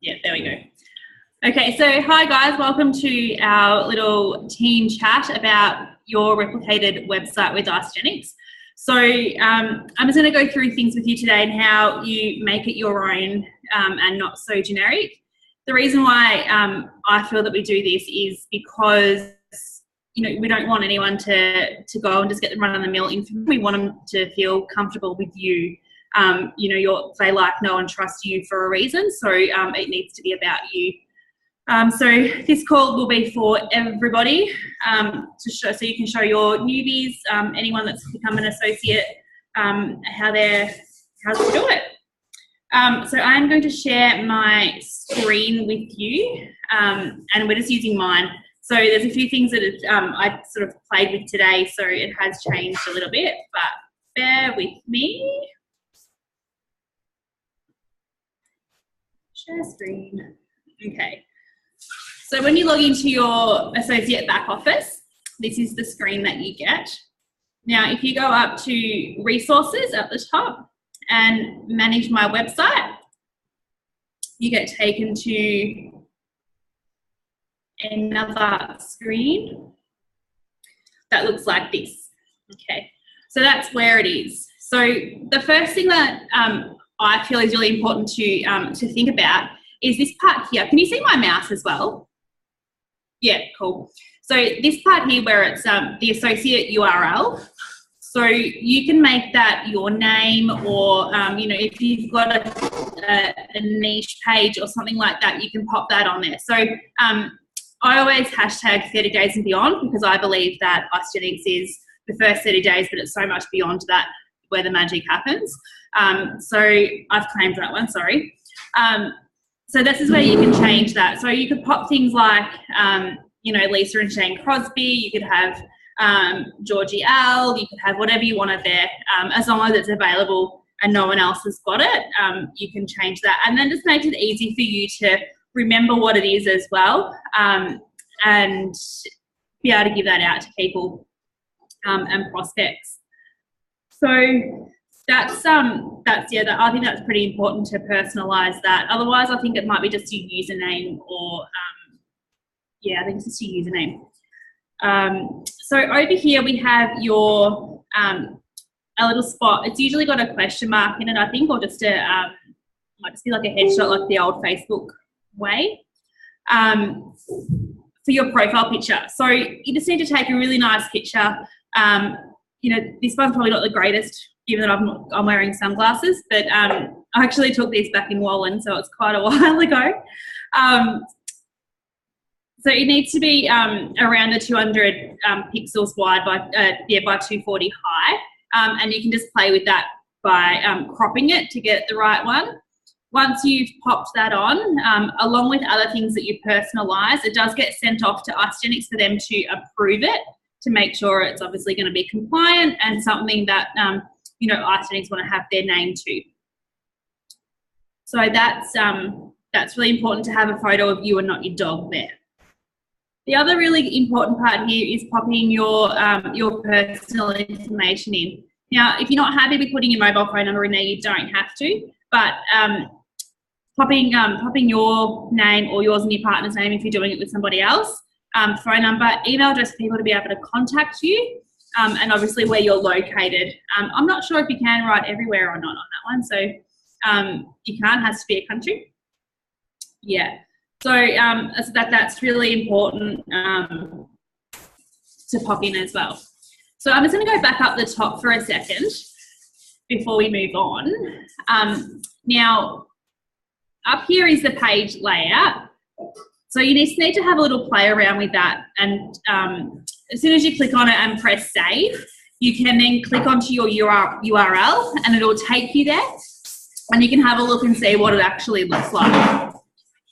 Yeah, there we go. Okay, so hi guys, welcome to our little team chat about your replicated website with Isagenix. So I'm just going to go through things with you today and how you make it your own and not so generic. The reason why I feel that we do this is because we don't want anyone to go and just get the run-of-the-mill information. We want them to feel comfortable with you. They like, know and trust you for a reason, so it needs to be about you. So this call will be for everybody so you can show your newbies, anyone that's become an associate, how to do it. So I'm going to share my screen with you, and we're just using mine. So there's a few things that I sort of played with today, so it has changed a little bit, but bear with me. Share screen. Okay. So when you log into your associate back office, this is the screen that you get. Now, if you go up to resources at the top and manage my website, you get taken to another screen that looks like this. Okay, so that's where it is. So the first thing that I feel is really important to think about is this part here. Can you see my mouse as well? Yeah, cool. So this part here where it's the associate URL, so you can make that your name, or if you've got a niche page or something like that, you can pop that on there. So I always hashtag 30 days and beyond, because I believe that Isagenix is the first 30 days, but it's so much beyond that where the magic happens. So I've claimed that one, sorry. So this is where you can change that. So you could pop things like, Lisa and Shane Crosbie. You could have Georgie Al. You could have whatever you wanted there. As long as it's available and no one else has got it, you can change that. And then just make it easy for you to remember what it is as well, and be able to give that out to people and prospects. So that's I think that's pretty important to personalize that. Otherwise, I think it might be just your username, or I think it's just your username. So over here we have your a little spot. It's usually got a question mark in it, I think, or just might just be like a headshot, like the old Facebook way, for your profile picture. So you just need to take a really nice picture. This one's probably not the greatest, given that I'm wearing sunglasses, but I actually took these back in Wallen, so it's quite a while ago. So it needs to be around the 200 pixels wide by 240 high, and you can just play with that by cropping it to get the right one. Once you've popped that on, along with other things that you personalise, it does get sent off to Isagenix for them to approve it, to make sure it's obviously going to be compliant and something that Isagenix want to have their name to. So that's really important, to have a photo of you and not your dog there. The other really important part here is popping your personal information in. Now, if you're not happy with putting your mobile phone number in there, you don't have to, but popping your name, or yours and your partner's name if you're doing it with somebody else, phone number, email address for people to be able to contact you, and obviously where you're located. I'm not sure if you can write everywhere or not on that one, so you can't, has to be a country. Yeah, so that's really important to pop in as well. So I'm just going to go back up the top for a second before we move on. Now, up here is the page layout. So you just need to have a little play around with that, and as soon as you click on it and press save, you can then click onto your URL and it'll take you there, and you can have a look and see what it actually looks like.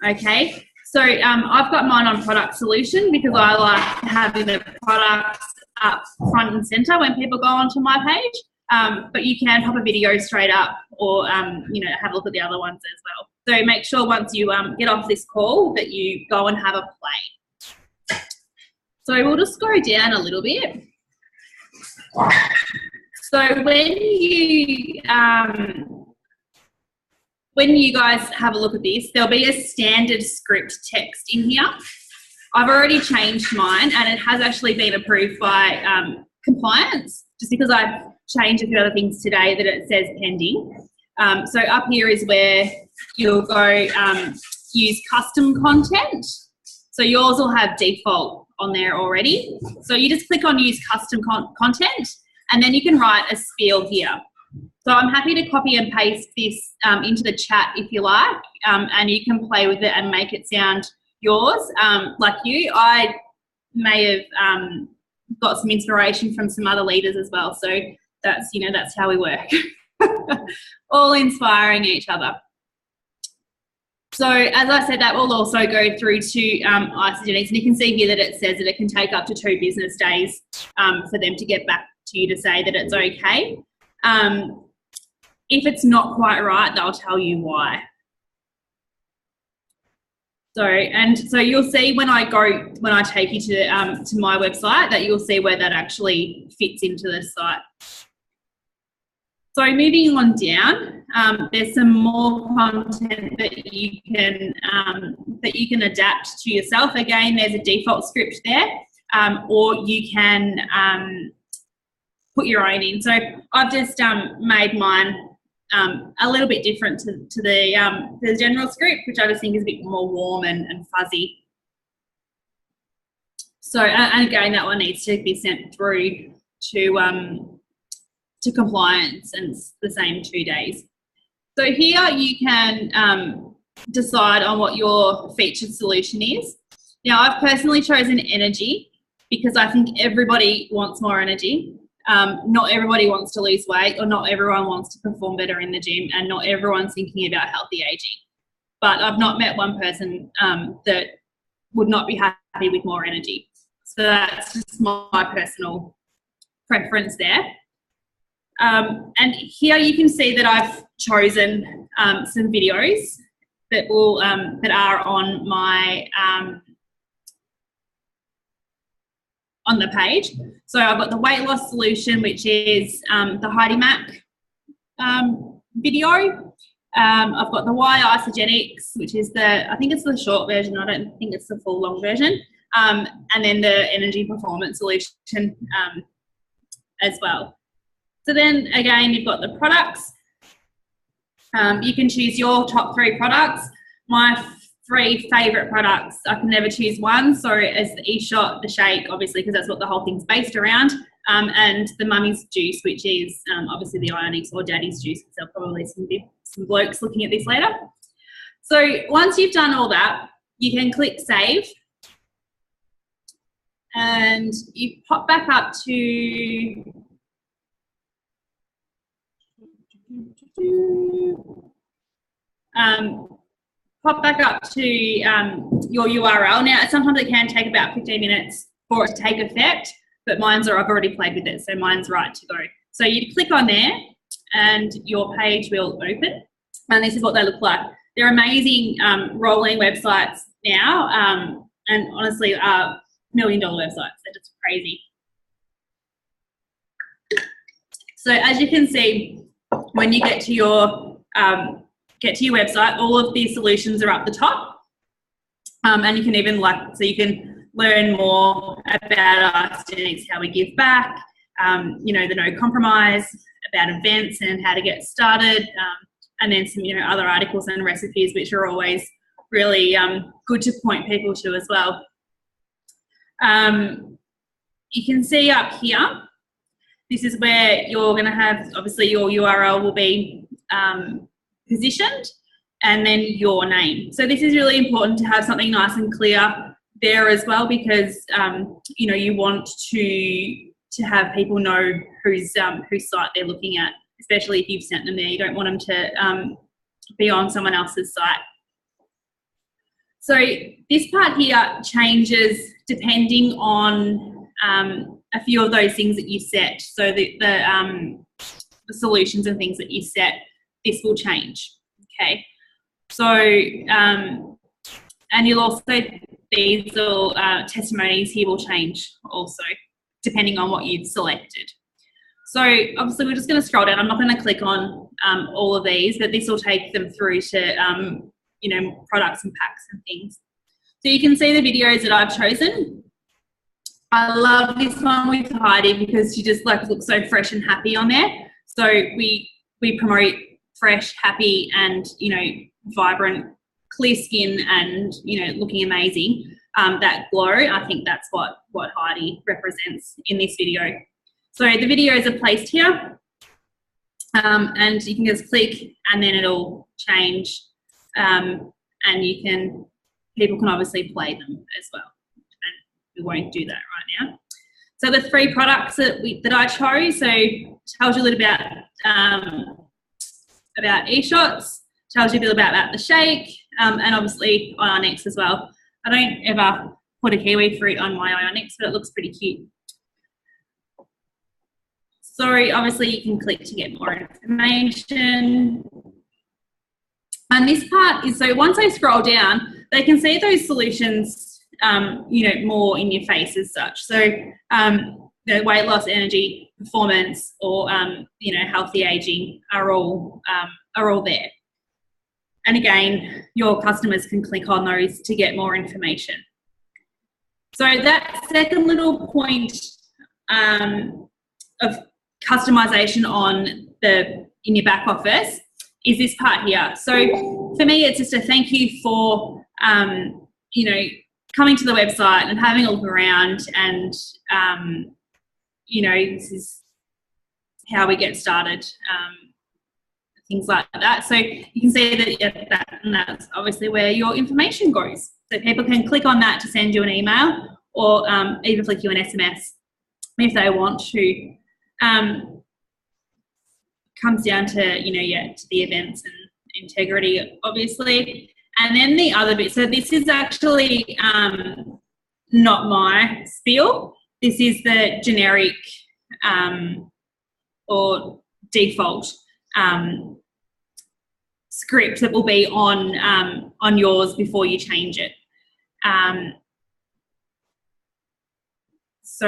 Okay, so I've got mine on product solution because I like having the products up front and center when people go onto my page, but you can pop a video straight up, or have a look at the other ones as well. So make sure once you get off this call that you go and have a play. So we'll just go down a little bit. So when you when you guys have a look at this, there'll be a standard script text in here. I've already changed mine, and it has actually been approved by compliance, just because I've changed a few other things today that it says pending. So up here is where you'll go use custom content. So yours will have default on there already. So you just click on use custom content, and then you can write a spiel here. So I'm happy to copy and paste this into the chat if you like, and you can play with it and make it sound yours. Like you, I may have got some inspiration from some other leaders as well. So that's, you know, that's how we work. All inspiring each other. So as I said, that will also go through to Isagenix, and you can see here that it says that it can take up to 2 business days for them to get back to you to say that it's okay. If it's not quite right, they'll tell you why. So you'll see when I take you to my website, that you'll see where that actually fits into the site. So moving on down, there's some more content that you can adapt to yourself. Again, there's a default script there, or you can put your own in. So I've just made mine a little bit different to the general script, which I just think is a bit more warm and fuzzy. So, and again, that one needs to be sent through to compliance, and it's the same 2 days. So here you can decide on what your featured solution is. Now, I've personally chosen energy because I think everybody wants more energy. Not everybody wants to lose weight, or not everyone wants to perform better in the gym, and not everyone's thinking about healthy aging. But I've not met one person that would not be happy with more energy. So that's just my personal preference there. And here you can see that I've chosen some videos that will that are on my on the page. So I've got the weight loss solution, which is the Heidi Mac video. I've got the Y Isagenix, which is I think it's the short version. I don't think it's the full long version. And then the energy performance solution as well. So then again, you've got the products. You can choose your top 3 products. My 3 favourite products, I can never choose one. So as the E-Shot, the shake, obviously, because that's what the whole thing's based around, and the mummy's juice, which is obviously the Ionix or daddy's juice. There'll probably some blokes looking at this later. So once you've done all that, you can click save, and you pop back up to your URL. Now, sometimes it can take about 15 minutes for it to take effect, but I've already played with it, so mine's right to go. So you click on there, and your page will open, and this is what they look like. They're amazing rolling websites now, and honestly, $1 million websites. They're just crazy. So as you can see, when you get to your website, all of these solutions are up the top, and you can even so you can learn more about Isagenix, how we give back, you know, the no compromise, about events and how to get started, and then some, you know, other articles and recipes, which are always really good to point people to as well. You can see up here, this is where you're going to have, obviously your URL will be positioned, and then your name. So this is really important to have something nice and clear there as well, because you know, you want to have people know whose site they're looking at, especially if you've sent them there. You don't want them to be on someone else's site. So this part here changes depending on a few of those things that you set. So the solutions and things that you set, this will change. Okay. So and you'll also, these testimonies here will change also, depending on what you've selected. So obviously we're just going to scroll down. I'm not going to click on all of these, but this will take them through to, you know, products and packs and things. So you can see the videos that I've chosen. I love this one with Heidi because she just like looks so fresh and happy on there. So we promote fresh, happy, and, you know, vibrant, clear skin and, you know, looking amazing. That glow, I think that's what Heidi represents in this video. So the videos are placed here, and you can just click and then it'll change, and people can obviously play them as well. And we won't do that right now. So the 3 products that I chose, so tells you a little about e-shots, tells you a bit about the shake, and obviously Isagenix as well. I don't ever put a kiwi fruit on my Isagenix, but it looks pretty cute. So obviously you can click to get more information. And this part is, so once I scroll down, they can see those solutions, you know, more in your face as such. So the weight loss, energy, performance, or, you know, healthy aging are all there. And again, your customers can click on those to get more information. So that second little point of customization in your back office is this part here. So for me, it's just a thank you for, you know, coming to the website and having a look around, and, you know, this is how we get started, things like that. So you can see that, and that's obviously where your information goes. So people can click on that to send you an email, or even flick you an SMS if they want to. Comes down to, you know, to the events and integrity, obviously. And then the other bit, so this is actually not my spiel. This is the generic or default script that will be on yours before you change it. So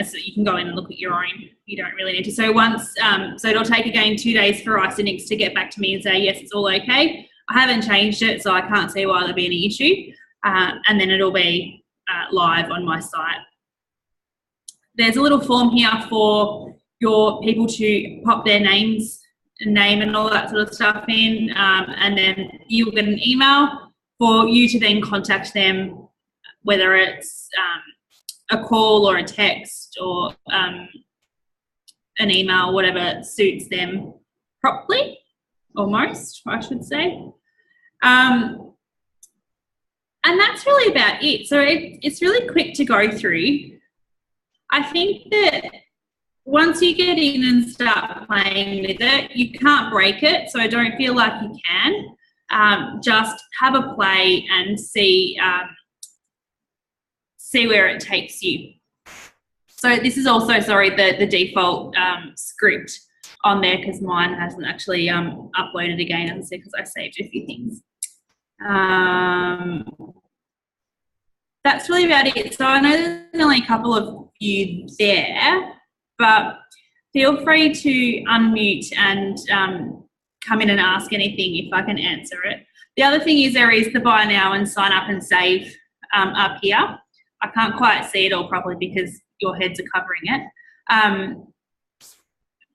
so you can go in and look at your own. You don't really need to. So once, so it'll take again 2 days for Isagenix to get back to me and say, yes, it's all okay. I haven't changed it, so I can't see why there'd be any issue. And then it'll be live on my site. There's a little form here for your people to pop their name and all that sort of stuff in, and then you'll get an email for you to then contact them, whether it's a call or a text or an email, whatever suits them properly, or most, I should say. And that's really about it. So it's really quick to go through. I think that once you get in and start playing with it, you can't break it, so I don't feel like you can. Just have a play and see where it takes you. So this is also, sorry, the default script on there, because mine hasn't actually uploaded again, as I said, because I saved a few things. That's really about it. So I know there's only a couple of you there, but feel free to unmute and come in and ask anything if I can answer it. The other thing is there is the buy now and sign up and save up here. I can't quite see it all properly because your heads are covering it.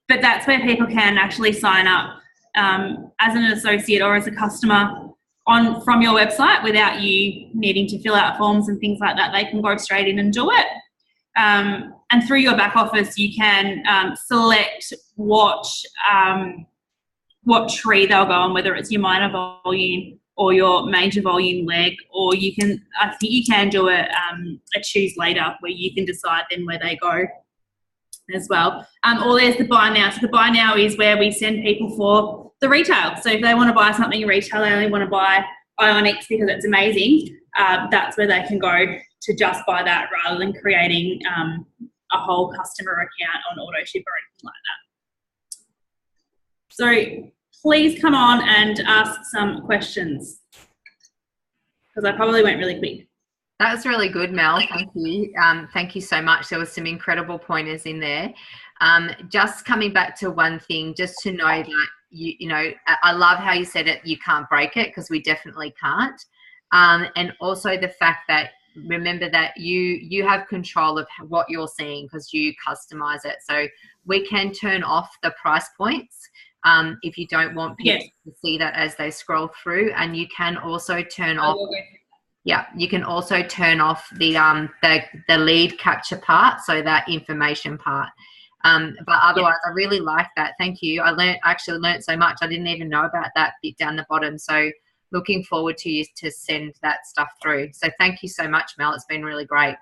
But that's where people can actually sign up as an associate or as a customer from your website without you needing to fill out forms and things like that. They can go straight in and do it. And through your back office, you can select what tree they'll go on, whether it's your minor volume or your major volume leg, or you can, I think you can do a choose later where you can decide then where they go as well. Or there's the buy now. So the buy now is where we send people for the retail. So if they want to buy something in retail, they only want to buy Isagenix because it's amazing, that's where they can go to just buy that rather than creating a whole customer account on AutoShip or anything like that. So please come on and ask some questions, because I probably went really quick. That was really good, Mel. Thank you. Thank you so much. There was some incredible pointers in there. Just coming back to one thing, just to know that you know, I love how you said it, you can't break it, because we definitely can't. And also the fact that, remember that you have control of what you're seeing because you customize it. So we can turn off the price points if you don't want people to see that as they scroll through, and you can also turn off. Yeah, you can also turn off the lead capture part, so that information part. But otherwise, I really like that. Thank you. I actually learned so much. I didn't even know about that bit down the bottom. So looking forward to you to send that stuff through. So thank you so much, Mel. It's been really great.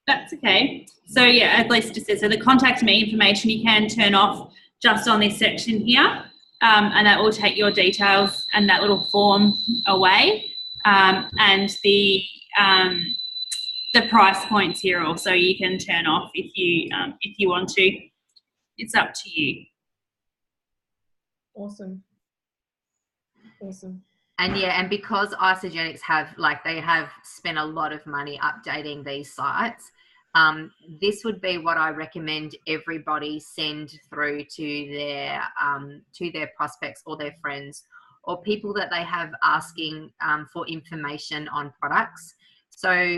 That's okay. So yeah, as Lisa just said, so the contact me information you can turn off just on this section here, and that will take your details and that little form away, and the price points here also you can turn off if you want to. It's up to you. Awesome. And yeah, and because Isagenix they have spent a lot of money updating these sites, this would be what I recommend everybody send through to their prospects or their friends or people that they have asking for information on products. So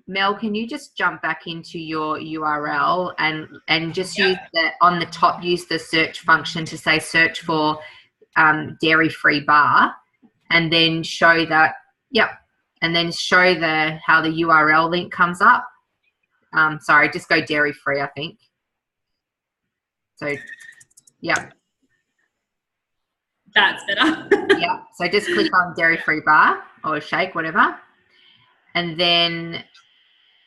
Mel, can you just jump back into your URL and just use on the top, use the search function to say search for dairy-free bar, and then show that, and then show how the URL link comes up. Sorry, just go dairy-free, I think. So, That's better. So just click on dairy-free bar or shake, whatever. And then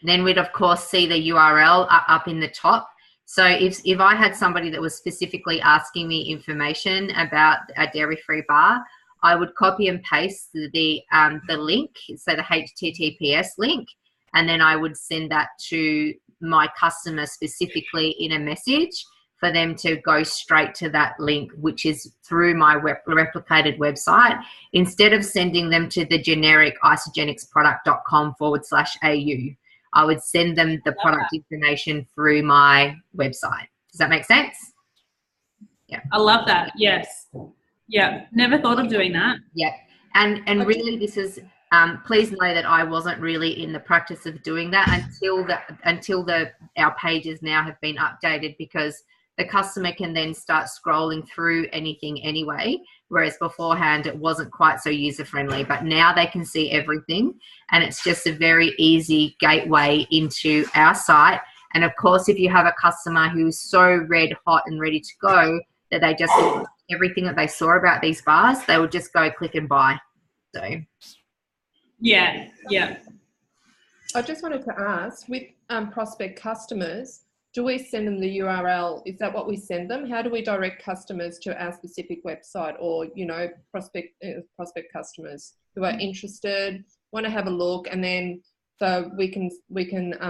we'd, of course, see the URL up in the top. So if I had somebody that was specifically asking me information about a dairy-free bar, I would copy and paste the link, so the HTTPS link, and then I would send that to my customer specifically in a message for them to go straight to that link, which is through my replicated website, instead of sending them to the generic isagenixproduct.com/au. I would send them the product information through my website. Does that make sense? Yeah. I love that. Yes. Yeah. Never thought of doing that. Yeah. And really this is, please know that I wasn't really in the practice of doing that until our pages now have been updated, because the customer can then start scrolling through anything anyway, whereas beforehand it wasn't quite so user-friendly. But now they can see everything, and it's just a very easy gateway into our site. And of course, if you have a customer who's so red hot and ready to go that they just everything that they saw about these bars, they would just go click and buy. So yeah. I just wanted to ask, with prospect customers, do we send them the URL? Is that what we send them? How do we direct customers to our specific website, or, you know, prospect customers who are interested, want to have a look, and then so we can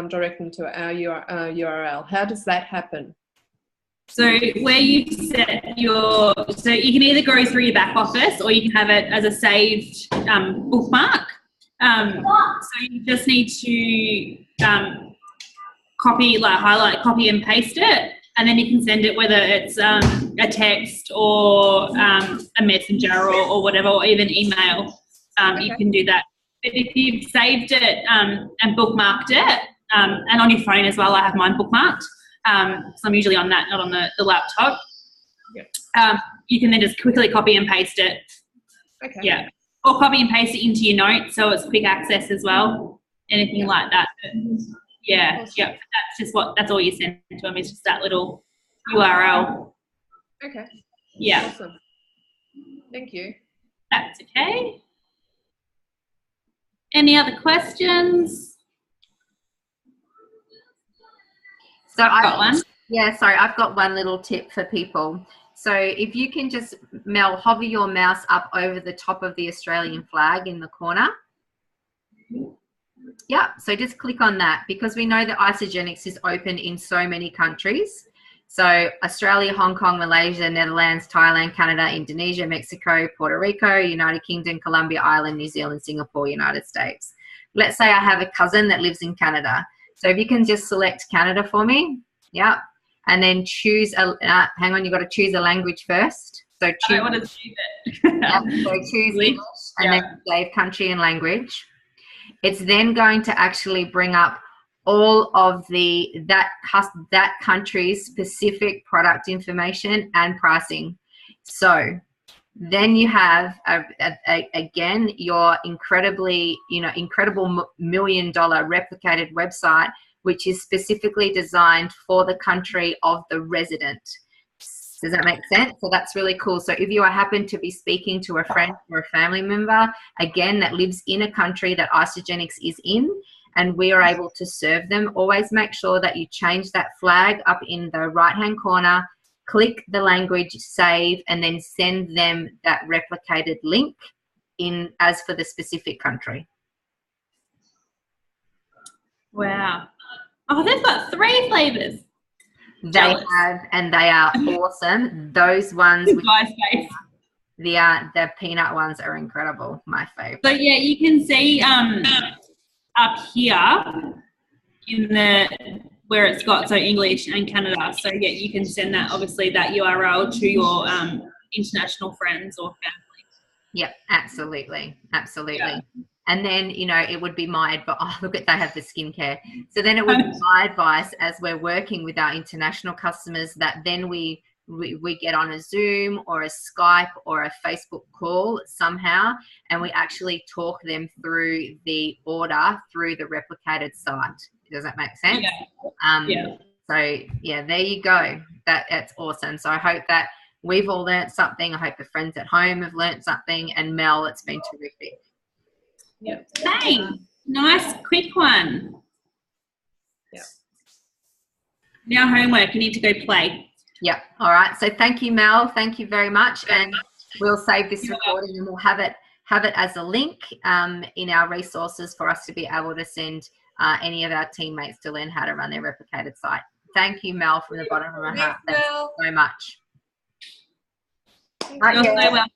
direct them to our URL? How does that happen? So where you set so you can either go through your back office or you can have it as a saved bookmark. So you just need to highlight, copy and paste it, and then you can send it, whether it's a text or a messenger or whatever, or even email. You can do that. But if you've saved it and bookmarked it, and on your phone as well, I have mine bookmarked, so I'm usually on that, not on the laptop. Yep. You can then just quickly copy and paste it. Okay. Yeah. Or copy and paste it into your notes, so it's quick access as well. Anything like that. Yeah, awesome. Yeah. That's all you send to them, is just that little URL. Okay. Yeah. Awesome. Thank you. That's okay. Any other questions? So I've got one. Yeah, sorry, I've got one little tip for people. So if you can just, Mel, hover your mouse up over the top of the Australian flag in the corner. Yeah, so just click on that, because we know that Isagenix is open in so many countries. So Australia, Hong Kong, Malaysia, Netherlands, Thailand, Canada, Indonesia, Mexico, Puerto Rico, United Kingdom, Colombia, Ireland, New Zealand, Singapore, United States. Let's say I have a cousin that lives in Canada. So if you can just select Canada for me. Yeah. and then choose a, hang on, you've got to choose a language first. So I choose, don't want to see it. so choose English and then save country and language. It's then going to actually bring up all of that country's specific product information and pricing. So then you have again your incredible $1 million replicated website, which is specifically designed for the country of the resident. Does that make sense? So that's really cool. So if you happen to be speaking to a friend or a family member, again, that lives in a country that Isagenix is in, and we are able to serve them, always make sure that you change that flag up in the right-hand corner, click the language, save, and then send them that replicated link in as for the specific country. Wow. Oh, they've got 3 flavors. They have, and they are awesome. Those ones, the peanut ones are incredible. My favorite. So yeah, you can see up here in the where it's got so English and Canada. So yeah, you can send that obviously that URL to your international friends or family. Yep, absolutely. Yeah. And then, it would be my advice. Oh, look at, they have the skincare. So then it would be my advice as we're working with our international customers that then we get on a Zoom or a Skype or a Facebook call somehow, and we actually talk them through the order through the replicated site. Does that make sense? Yeah. So yeah, there you go. That's awesome. So I hope that we've all learnt something. I hope the friends at home have learnt something. And Mel, it's been terrific. Yep. Thanks. Nice, quick one. Yep. Now homework. You need to go play. Yep. All right. So thank you, Mel. Thank you very much. And we'll save this recording and we'll have it as a link in our resources for us to be able to send any of our teammates to learn how to run their replicated site. Thank you, Mel, from the bottom of my heart. Thanks so much. You're so welcome.